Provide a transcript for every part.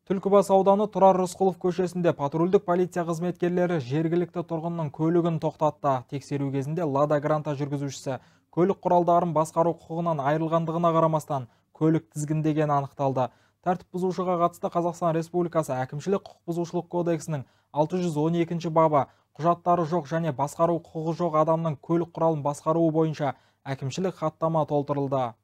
Түлкібас ауданы Тұрар Рысқұлов көшесінде патрульдік полиция қызметкерлері жергілікті тұрғынның көлігін тоқтатты. Тексеру кезінде Лада Гранта жүргізушісі көлік құралдарын басқару құқығынан айырылғандығына қарамастан көлік тізгіндегені анықталды. Тәртіп бұзушыға қатысты Қазақстан Республикасы әкімшілік құқық бұзушылық кодексінің 612 бабы құжаттары жоқ және басқару құқығы жоқ адамның көлік құралын басқаруы бойынша әкімшілік хаттама толтырылды.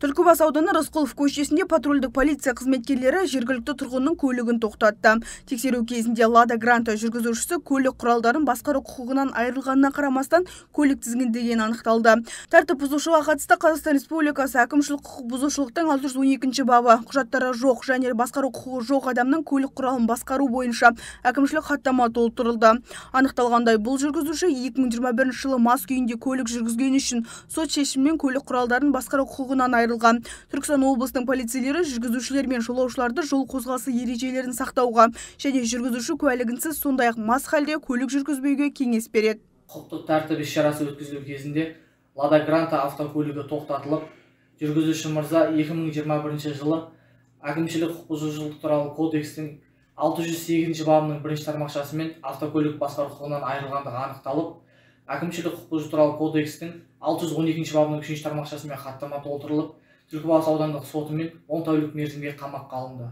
Түлкібас ауданы Рысқұлов көшесінде патрульдік полиция қызметкерлері жергілікті тұрғынның көлігін тоқтатты. Тексеру кезінде Лада Гранта жүргізушісі көлік құралдарын басқару құқығынан айырылғанына қарамастан көлік тізгіндегені анықталды. Тәртіп бұзушыға қатысты Қазақстан Республикасы әкімшілік құқық бұзушылықтың 612 бабы құжаттары жоқ және басқару құқығы жоқ адамның көлік құралын басқару бойынша әкімшілік хаттама толтырылды. Анықталғандай, бұл жүргізуші 2021 жылы мас күйінде көлік жүргізгені үшін сот шешімімен көлік құралдарын басқару құқығынан айырылған. Түркістан облысының полицейлері жүргізушілер мен жолаушыларды жол қозғалысы ережелерін сақтауға және жүргізуші куәлігінсіз сондай-ақ мас халде көлік жүргізбеуге кеңес береді. Құқықтық тәртіп іс-шарасы өткізілу кезінде Лада Гранта автокөлігі тоқтатылып, жүргізуші мырза 2021 жылы әкімшілік құқық бұзушылық туралы кодекстің 608 бабының 1 тармақшасымен автокөлік басқару құқығынан айырылғандығы анықталып, әкімшілік құқық бұзушылық туралы кодекстің 612 бабының 3 тармақшасымен хаттама толтырылып, Түлкібас аудандық сотымен 10 тәулік мерзімге қамаққа алынды.